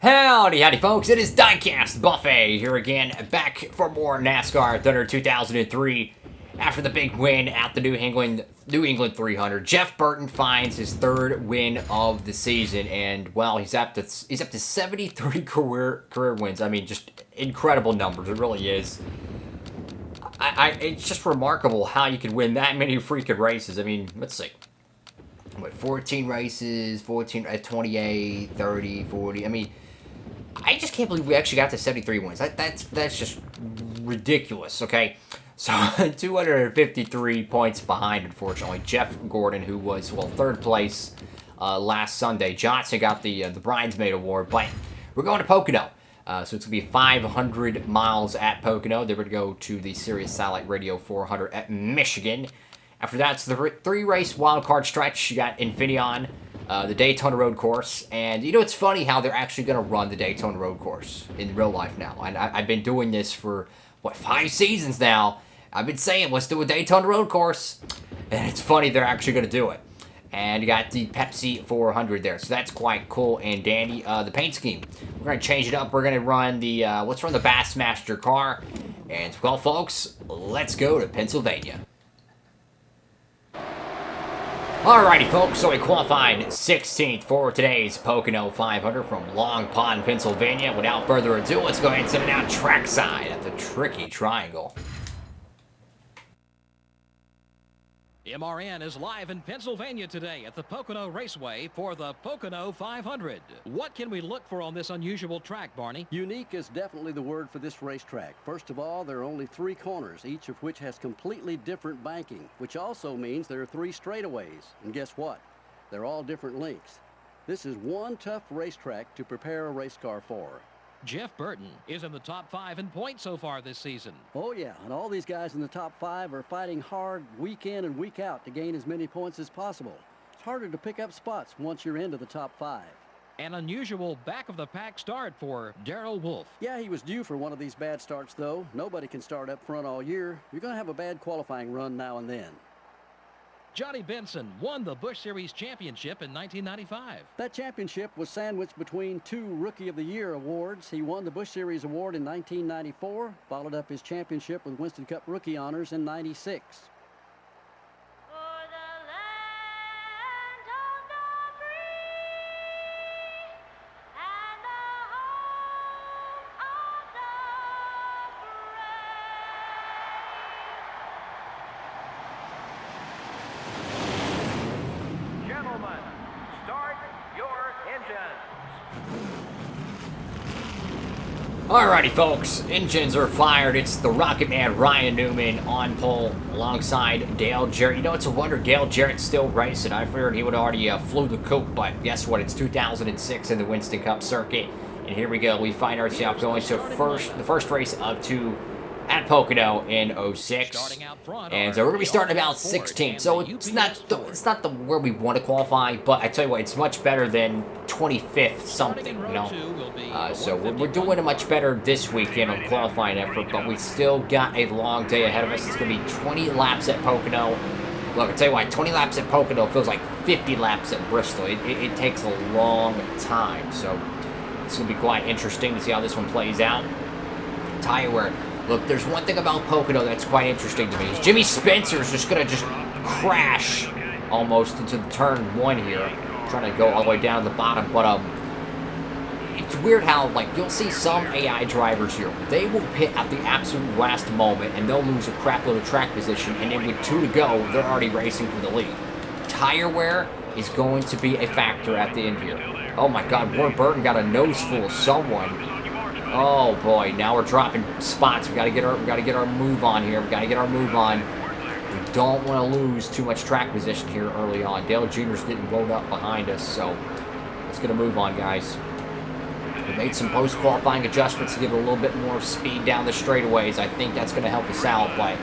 Howdy folks, it is DIECAST Buffet here again, back for more NASCAR Thunder 2003. After the big win at the New England 300, Jeff Burton finds his third win of the season, and well, he's up to 73 career wins. I mean, just incredible numbers. It really is. It's just remarkable how you can win that many freaking races. I mean, let's see. What, 14 races, 14 at 28, 30, 40. I mean, I just can't believe we actually got to 73 wins. That's just ridiculous, okay? So, 253 points behind, unfortunately. Jeff Gordon, who was, well, third place last Sunday. Johnson got the Bridesmaid Award, but we're going to Pocono. So it's going to be 500 miles at Pocono. They're going to go to the Sirius Satellite Radio 400 at Michigan. After that, it's the three-race wildcard stretch. You got Infineon, the Daytona Road Course, and you know, it's funny how they're actually going to run the Daytona Road Course in real life now. And I've been doing this for, what, 5 seasons now. I've been saying, let's do a Daytona Road Course, and it's funny they're actually going to do it. And you got the Pepsi 400 there, so that's quite cool and dandy. The paint scheme, we're going to change it up. We're going to run the, let's run the Bassmaster car. And, well, folks, let's go to Pennsylvania. Alrighty, folks, so we qualified 16th for today's Pocono 500 from Long Pond, Pennsylvania. Without further ado, let's go ahead and send it out trackside at the Tricky Triangle. MRN is live in Pennsylvania today at the Pocono Raceway for the Pocono 500. What can we look for on this unusual track, Barney? Unique is definitely the word for this racetrack. First of all, there are only 3 corners, each of which has completely different banking, which also means there are 3 straightaways. And guess what? They're all different lengths. This is one tough racetrack to prepare a race car for. Jeff Burton is in the top 5 in points so far this season. Oh yeah, and all these guys in the top 5 are fighting hard week in and week out to gain as many points as possible. It's harder to pick up spots once you're into the top 5. An unusual back-of-the-pack start for Darrell Wolf. Yeah, he was due for one of these bad starts, though. Nobody can start up front all year. You're going to have a bad qualifying run now and then. Johnny Benson won the Busch Series championship in 1995. That championship was sandwiched between 2 Rookie of the Year awards. He won the Busch Series award in 1994, followed up his championship with Winston Cup rookie honors in 96. Alrighty, folks, engines are fired. It's the Rocket Man Ryan Newman on pole alongside Dale Jarrett. You know, it's a wonder Dale Jarrett's still racing. I figured he would already flew the coop, but guess what? It's 2006 in the Winston Cup circuit, and here we go. We find ourselves going to the first race of 2 at Pocono in 06, and so we're gonna be starting about 16th. So it's not the where we want to qualify, but I tell you what, it's much better than 25th something, you know. So we're doing it much better this weekend on qualifying effort, but we still got a long day ahead of us. It's gonna be 20 laps at Pocono. Look, I tell you what, 20 laps at Pocono feels like 50 laps at Bristol. It takes a long time, so it's gonna be quite interesting to see how this one plays out. Tire wear. Look, there's one thing about Pocono that's quite interesting to me. Is Jimmy Spencer's just going to crash almost into the turn 1 here. Trying to go all the way down to the bottom. But it's weird how, like, you'll see some AI drivers here. They will pit at the absolute last moment, and they'll lose a crap load of track position. And then with 2 to go, they're already racing for the lead. Tire wear is going to be a factor at the end here. Oh, my God. Warren Burton got a nose full of someone. Oh boy, now we're dropping spots. We gotta get our move on here. We gotta get our move on. We don't want to lose too much track position here early on. Dale Jr.'s getting rolled up behind us, so let's get a move on, guys. We made some post-qualifying adjustments to give it a little bit more speed down the straightaways. I think that's gonna help us out, but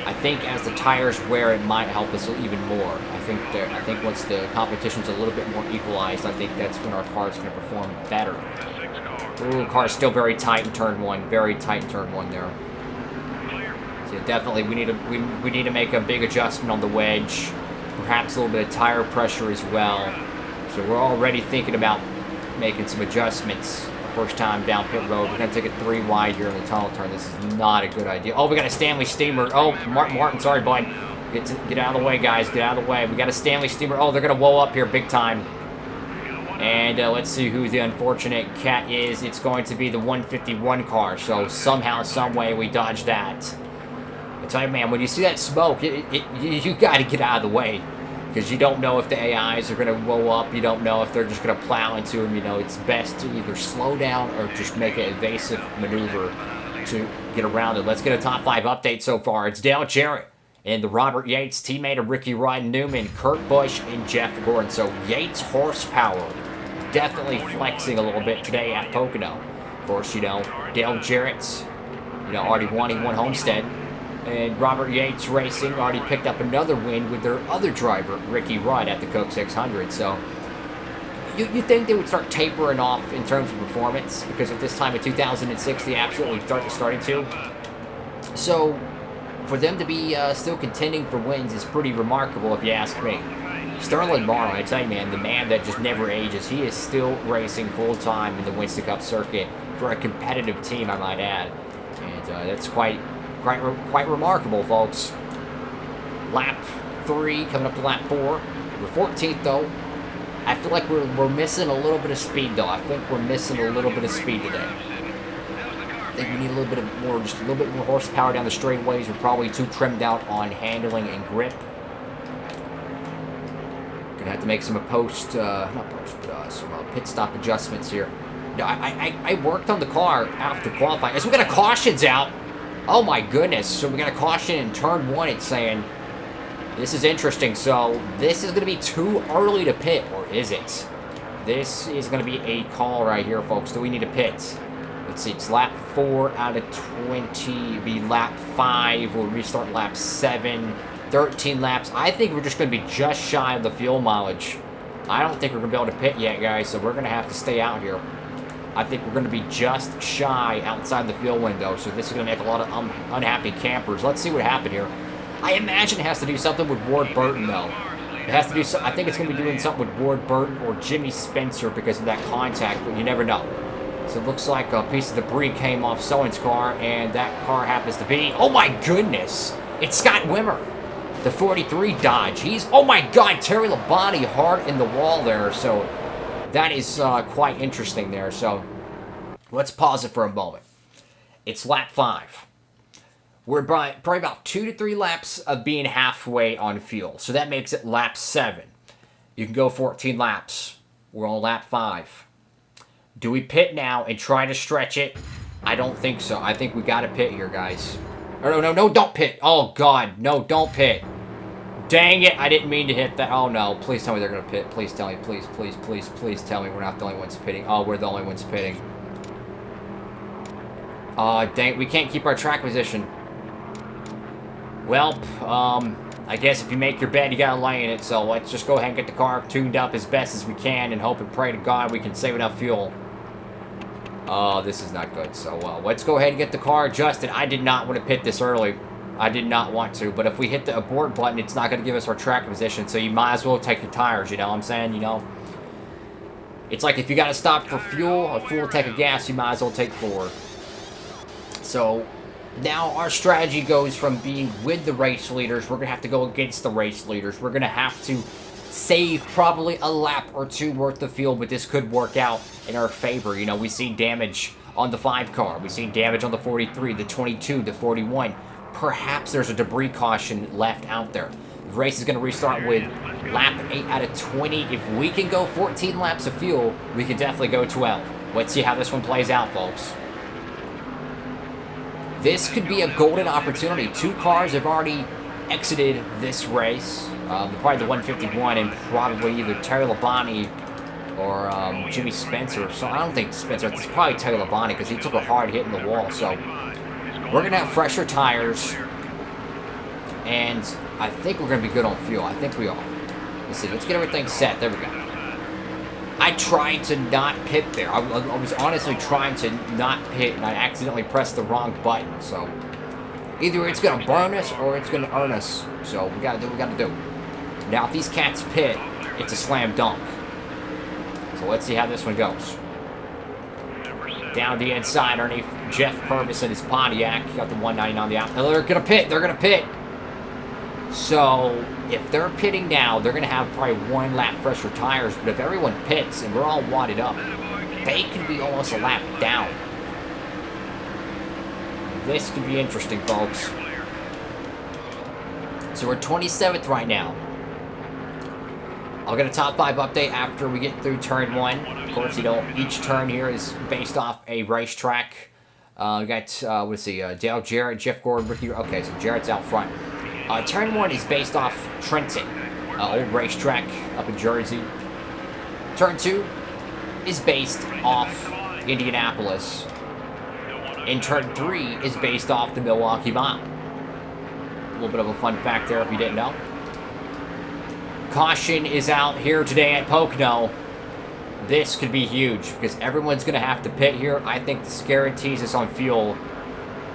I think as the tires wear, it might help us even more. I think once the competition's a little bit more equalized, I think that's when our car's gonna perform better. Ooh, car's still very tight in turn 1. Very tight in turn 1 there. So definitely we need to make a big adjustment on the wedge. Perhaps a little bit of tire pressure as well. So we're already thinking about making some adjustments. First time down pit road. We're going to take it 3 wide here in the tunnel turn. This is not a good idea. Oh, we got a Stanley Steamer. Oh, Martin, sorry, bud. Get out of the way, guys. Get out of the way. We got a Stanley Steamer. Oh, they're going to woe up here big time. And let's see who the unfortunate cat is. It's going to be the 151 car. So somehow, some way, we dodged that. I tell you, man, when you see that smoke, you got to get out of the way. Because you don't know if the AIs are going to woe up. You don't know if they're just going to plow into them. You know, it's best to either slow down or just make an evasive maneuver to get around it. Let's get a top 5 update so far. It's Dale Jarrett and the Robert Yates teammate of Ricky Ryan Newman, Kurt Busch, and Jeff Gordon. So Yates' horsepower definitely flexing a little bit today at Pocono. Of course, you know, Dale Jarrett's, you know, already won. He won Homestead. And Robert Yates Racing already picked up another win with their other driver, Ricky Rudd, at the Coke 600. So you think they would start tapering off in terms of performance, because at this time in 2006 they absolutely starting to. So for them to be still contending for wins is pretty remarkable, if you ask me. Sterling Marlin, I tell you, man, the man that just never ages. He is still racing full time in the Winston Cup circuit for a competitive team, I might add, and that's quite remarkable, folks. Lap 3, coming up to lap 4. We're 14th, though. I feel like we're missing a little bit of speed, though. I think we're missing a little bit of speed today. I think we need a little bit of more, just a little bit more horsepower down the straightaways. We're probably too trimmed out on handling and grip. Gonna have to make some some pit stop adjustments here. No, I worked on the car after qualifying. So we got a cautions out. Oh my goodness, so we got a caution in turn 1. It's saying, this is interesting. So this is going to be too early to pit, or is it? This is going to be a call right here, folks. Do we need to pit? Let's see, it's lap 4 out of 20. It'll be lap 5. We'll restart lap 7. 13 laps. I think we're just going to be just shy of the fuel mileage. I don't think we're going to be able to pit yet, guys, so we're going to have to stay out here. I think we're going to be just shy outside the fuel window, so this is going to make a lot of unhappy campers. Let's see what happened here. I imagine it has to do something with Ward Burton, though. It has to do. I think it's going to be doing something with Ward Burton or Jimmy Spencer because of that contact, but you never know. So it looks like a piece of debris came off Sowen's car, and that car happens to be... Oh my goodness! It's Scott Wimmer, the 43 Dodge. He's... Oh my God! Terry Labonte hard in the wall there, so... That is quite interesting there, so let's pause it for a moment. It's lap 5. We're probably about 2 to 3 laps of being halfway on fuel, so that makes it lap 7. You can go 14 laps. We're on lap 5. Do we pit now and try to stretch it? I don't think so. I think we got to pit here, guys. Oh, no, don't pit. Oh, God, no, don't pit. Dang it, I didn't mean to hit that. Oh, no. Please tell me they're going to pit. Please tell me. Please tell me we're not the only ones pitting. Oh, we're the only ones pitting. Dang it. We can't keep our track position. Well, I guess if you make your bed, you got to lay in it. So let's just go ahead and get the car tuned up as best as we can and hope and pray to God we can save enough fuel. Oh, this is not good. So let's go ahead and get the car adjusted. I did not want to pit this early. I did not want to, but if we hit the abort button, it's not going to give us our track position, so you might as well take your tires, you know what I'm saying? You know, it's like if you got to stop for fuel or full tank of gas, you might as well take 4. So now our strategy goes from being with the race leaders. We're going to have to go against the race leaders. We're going to have to save probably a lap or 2 worth of fuel, but this could work out in our favor. You know, we see damage on the 5 car. We see damage on the 43, the 22, the 41. Perhaps there's a debris caution left out there. The race is going to restart with lap 8 out of 20. If we can go 14 laps of fuel, we can definitely go 12. Let's see how this one plays out, folks. This could be a golden opportunity. 2 cars have already exited this race. Probably the 151 and probably either Terry Labonte or Jimmy Spencer. So I don't think Spencer. It's probably Terry Labonte because he took a hard hit in the wall. So we're going to have fresher tires, and I think we're going to be good on fuel. I think we are. Let's see. Let's get everything set. There we go. I tried to not pit there. I was honestly trying to not pit, and I accidentally pressed the wrong button. So either it's going to burn us or it's going to earn us. So we got to do what we got to do. Now, if these cats pit, it's a slam dunk. So So let's see how this one goes. Down the inside underneath Jeff Purvis and his Pontiac. Got the 190 on the out. Oh, they're going to pit. They're going to pit. So if they're pitting now, they're going to have probably 1 lap fresher tires. But if everyone pits and we're all wadded up, they could be almost a lap down. This could be interesting, folks. So we're 27th right now. I'll get a top 5 update after we get through turn 1. Of course, you know, each turn here is based off a racetrack. We got, let's see, Dale Jarrett, Jeff Gordon, Ricky. Okay, so Jarrett's out front. Turn 1 is based off Trenton, old racetrack up in Jersey. Turn 2 is based off Indianapolis. And turn 3 is based off the Milwaukee Mile. A little bit of a fun fact there if you didn't know. Caution is out here today at Pocono. This could be huge because everyone's going to have to pit here. I think this guarantees us on fuel.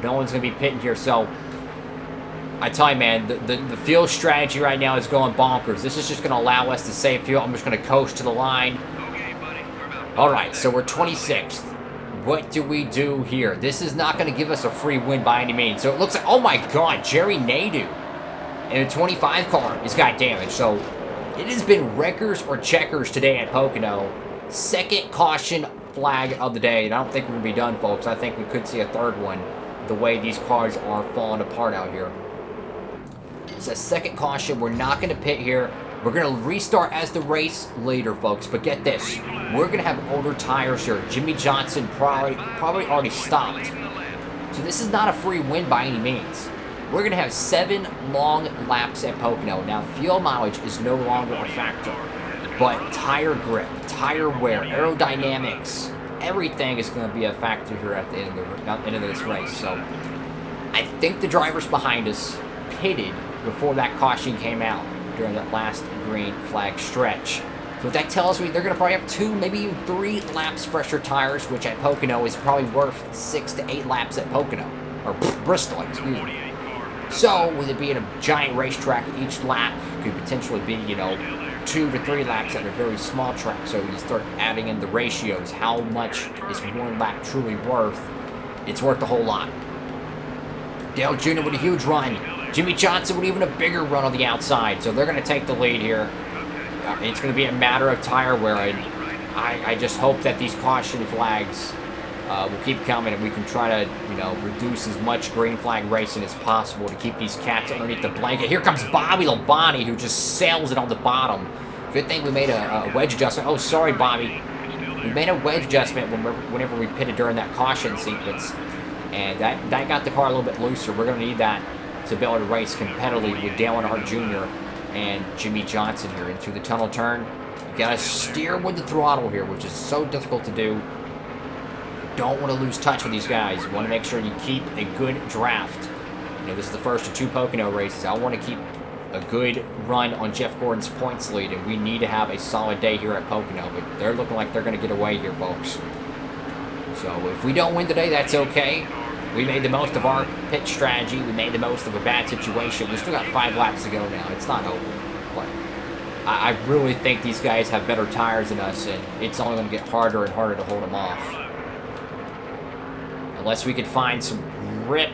No one's going to be pitting here. So, I tell you, man, the fuel strategy right now is going bonkers. This is just going to allow us to save fuel. I'm just going to coast to the line. All right, so we're 26th. What do we do here? This is not going to give us a free win by any means. So it looks like, oh my God, Jerry Nadeau in a 25 car has got damage. So it has been wreckers or checkers today at Pocono. Second caution flag of the day. And I don't think we're going to be done, folks. I think we could see a third one the way these cars are falling apart out here. So second caution. We're not going to pit here. We're going to restart as the race later, folks. But get this. We're going to have older tires here. Jimmy Johnson probably already stopped. So this is not a free win by any means. We're going to have 7 long laps at Pocono. Now, fuel mileage is no longer a factor. But tire grip, tire wear, aerodynamics, everything is going to be a factor here at the end of this race. So I think the drivers behind us pitted before that caution came out during that last green flag stretch. So what that tells me, they're going to probably have 2, maybe even 3 laps fresher tires, which at Pocono is probably worth 6 to 8 laps at Pocono. Or Bristol, excuse me. So, with it being a giant racetrack, each lap could potentially be, you know, 2 to 3 laps at a very small track. So you start adding in the ratios. How much is 1 lap truly worth? It's worth a whole lot. Dale Jr. with a huge run. Jimmy Johnson with even a bigger run on the outside. So they're going to take the lead here. It's going to be a matter of tire wear. And I just hope that these caution flags will keep coming and we can try to, you know, reduce as much green flag racing as possible to keep these cats underneath the blanket. Here comes Bobby Labonte, who just sails it on the bottom. Good thing we made a wedge adjustment. Oh, sorry, Bobby. We made a wedge adjustment whenever we pitted during that caution sequence. And that got the car a little bit looser. We're going to need that to be able to race competitively with Dale Earnhardt Jr. and Jimmy Johnson here into the tunnel turn. You got to steer with the throttle here, which is so difficult to do. Don't want to lose touch with these guys. You want to make sure you keep a good draft. You know, this is the first of 2 Pocono races. I want to keep a good run on Jeff Gordon's points lead, and we need to have a solid day here at Pocono. But they're looking like they're going to get away here, folks. So if we don't win today, that's okay. We made the most of our pit strategy. We made the most of a bad situation. We still got 5 laps to go now. It's not over. But I really think these guys have better tires than us, and it's only going to get harder and harder to hold them off. Unless we could find some grip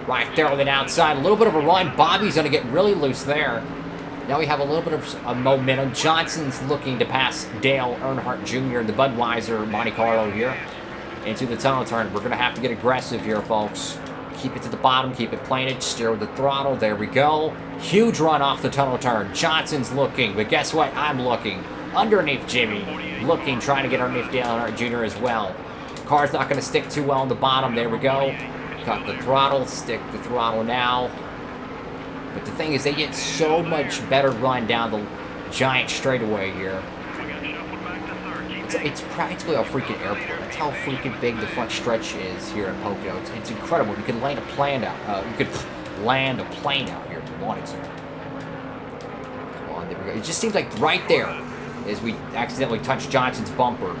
right there on the outside. A little bit of a run. Bobby's going to get really loose there. Now we have a little bit of momentum. Johnson's looking to pass Dale Earnhardt Jr. in the Budweiser Monte Carlo here into the tunnel turn. We're going to have to get aggressive here, folks. Keep it to the bottom. Keep it planted. Steer with the throttle. There we go. Huge run off the tunnel turn. Johnson's looking, but guess what? I'm looking. Underneath Jimmy. Looking, trying to get underneath Dale Earnhardt Jr. as well. Car's not going to stick too well on the bottom. There we go. Got the throttle. Stick the throttle now. But the thing is, they get so much better run down the giant straightaway here. It's practically a freaking airport. That's how freaking big the front stretch is here at Pocono. It's incredible. You could land a plane out. You could land a plane out here if you wanted to. Come on, there we go. It just seems like right there, as we accidentally touched Johnson's bumper,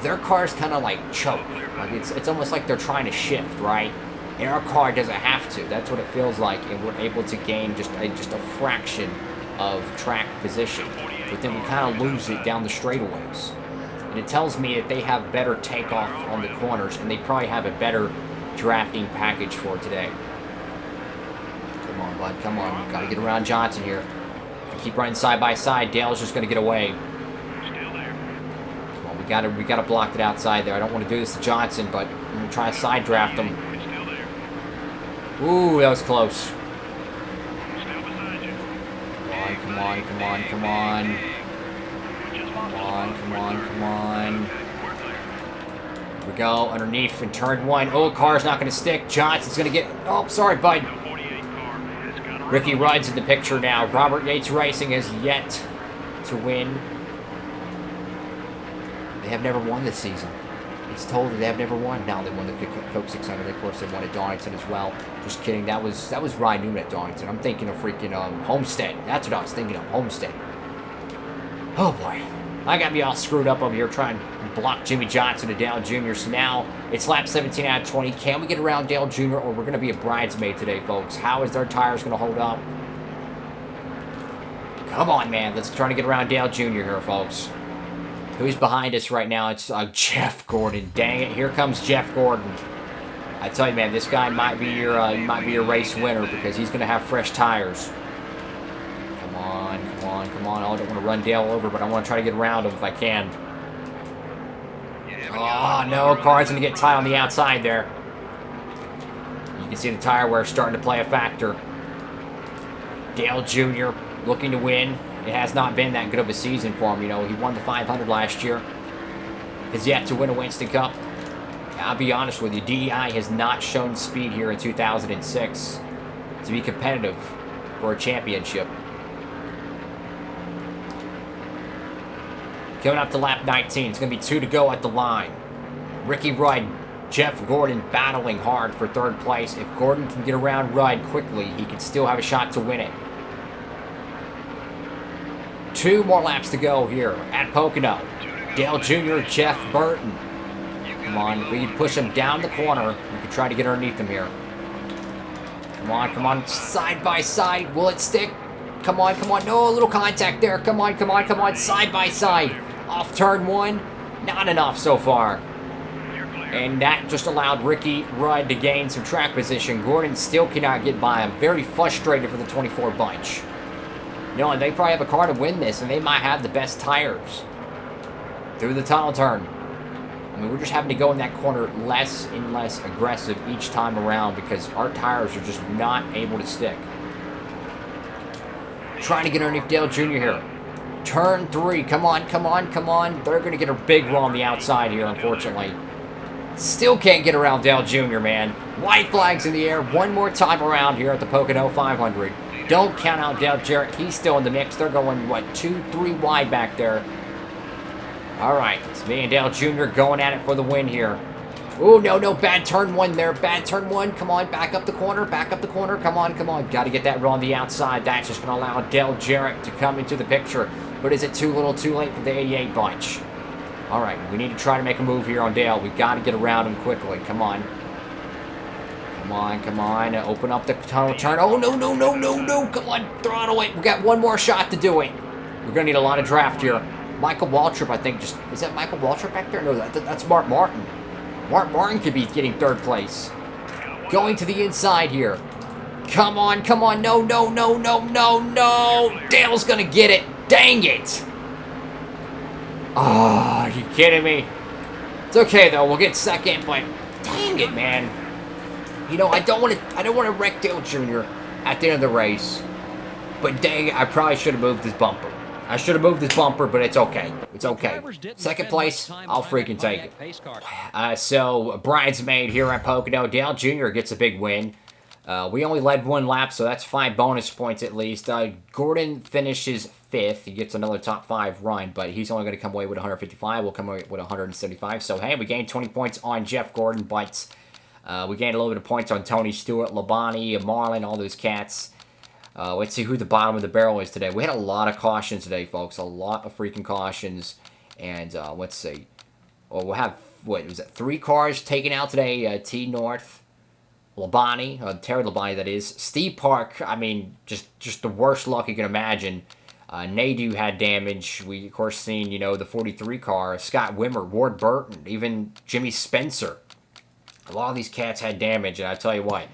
their car's kind of like choke. Like it's almost like they're trying to shift, right? And our car doesn't have to. That's what it feels like, and we're able to gain just a fraction of track position. But then we kind of lose it down the straightaways. And it tells me that they have better takeoff on the corners, and they probably have a better drafting package for today. Come on, bud. Come on. Got to get around Johnson here. If we keep running side by side, Dale's just going to get away. Come on, we got to block it outside there. I don't want to do this to Johnson, but I'm going to try to side draft him. Ooh, that was close. Come on, come on, come on. Come on, come on, come on. Here we go, underneath in turn 1. Oh, car's not going to stick. Johnson's going to get... Oh, sorry, bud. Ricky Rudd's in the picture now. Robert Yates Racing has yet to win. They have never won this season. It's told that they have never won. Now they won the Coke 600. Of course, they won at Donington as well. Just kidding. That was Ryan Newman at Donington. I'm thinking of freaking Homestead. That's what I was thinking of. Homestead. Oh boy, I got me all screwed up over here trying to block Jimmy Johnson to Dale Jr. So now it's lap 17 out of 20. Can we get around Dale Jr. or we're going to be a bridesmaid today, folks? How is their tires going to hold up? Come on, man. Let's try to get around Dale Jr. here, folks. Who's behind us right now? It's Jeff Gordon. Dang it, here comes Jeff Gordon. I tell you, man, this guy might be your race winner because he's going to have fresh tires. Come on, come on, come on. Oh, I don't want to run Dale over, but I want to try to get around him if I can. Oh, no, car's going to get tight on the outside there. You can see the tire wear starting to play a factor. Dale Jr. looking to win. It has not been that good of a season for him. You know, he won the 500 last year. Has yet to win a Winston Cup. I'll be honest with you, DEI has not shown speed here in 2006 to be competitive for a championship. Coming up to lap 19. It's going to be 2 to go at the line. Ricky Rudd, Jeff Gordon battling hard for 3rd place. If Gordon can get around Rudd quickly, he can still have a shot to win it. 2 more laps to go here at Pocono. Dale Jr., Jeff Burton. Come on, if we can push him down the corner, we can try to get underneath him here. Come on, side by side. Will it stick? Come on, come on. No, a little contact there. Come on, come on, come on. Side by side. Off turn 1. Not enough so far. And that just allowed Ricky Rudd to gain some track position. Gordon still cannot get by him. Very frustrated for the 24 bunch. No, and they probably have a car to win this, and they might have the best tires through the tunnel turn. I mean, we're just having to go in that corner less and less aggressive each time around because our tires are just not able to stick. Trying to get underneath Dale Jr. here. Turn 3. Come on, come on, come on. They're going to get a big run on the outside here, unfortunately. Still can't get around Dale Jr., man. White flags in the air one more time around here at the Pocono 500. Don't count out Dale Jarrett. He's still in the mix. They're going, what, 2-3 wide back there. All right, it's me and Dale Jr. going at it for the win here. Oh, no, no, bad turn 1 there. Bad turn 1. Come on, back up the corner, back up the corner. Come on, come on. Got to get that run on the outside. That's just going to allow Dale Jarrett to come into the picture. But is it too little, too late for the 88 bunch? All right, we need to try to make a move here on Dale. We got to get around him quickly. Come on. Come on, come on. Open up the tunnel turn. Oh, no, no, no, no, no. Come on, throttle it. We got one more shot to do it. We're going to need a lot of draft here. Michael Waltrip, I think, just... Is that Michael Waltrip back there? No, that's Mark Martin. Mark Martin could be getting 3rd place. Going to the inside here. Come on, come on. No, no, no, no, no, no. Dale's going to get it. Dang it. Oh, are you kidding me? It's okay, though. We'll get 2nd, but dang it, man. You know, I don't want to wreck Dale Jr. at the end of the race. But dang it, I probably should have moved this bumper. I should have moved this bumper, but it's okay. It's okay. 2nd place, I'll freaking take it. So, bridesmaid here at Pocono. Dale Jr. gets a big win. We only led 1 lap, so that's 5 bonus points at least. Gordon finishes 5th. He gets another top 5 run, but he's only going to come away with 155. We'll come away with 175. So, hey, we gained 20 points on Jeff Gordon, but we gained a little bit of points on Tony Stewart, Labonte, Marlin, all those cats. Let's see who the bottom of the barrel is today. We had a lot of cautions today, folks. A lot of freaking cautions. And let's see. Well, we'll have, what, was it 3 cars taken out today? T. North, Labonte, Terry Labonte, that is. Steve Park, I mean, just the worst luck you can imagine. Nadu had damage. We, of course, seen, you know, the 43 car, Scott Wimmer, Ward Burton, even Jimmy Spencer. A lot of these cats had damage, and I tell you what,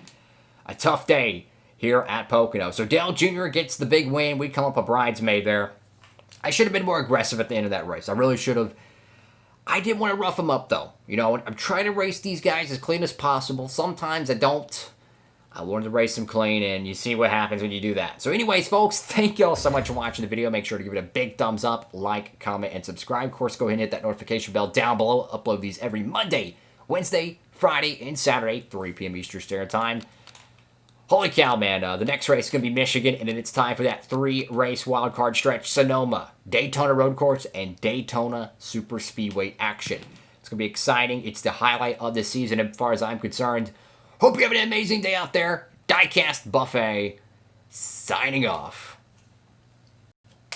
a tough day here at Pocono. So Dale Jr. gets the big win. We come up a bridesmaid there. I should have been more aggressive at the end of that race. I really should have. I didn't want to rough them up, though. You know, I'm trying to race these guys as clean as possible. Sometimes I don't. I learned to race them clean, and you see what happens when you do that. So anyways, folks, thank you all so much for watching the video. Make sure to give it a big thumbs up, like, comment, and subscribe. Of course, go ahead and hit that notification bell down below. Upload these every Monday, Wednesday, Friday, and Saturday, 3 p.m. Eastern Standard Time. Holy cow, man. The next race is going to be Michigan, and then it's time for that 3-race wildcard stretch. Sonoma, Daytona Road Course, and Daytona Super Speedway action. It's going to be exciting. It's the highlight of the season as far as I'm concerned. Hope you have an amazing day out there. DIECAST Buffet, signing off.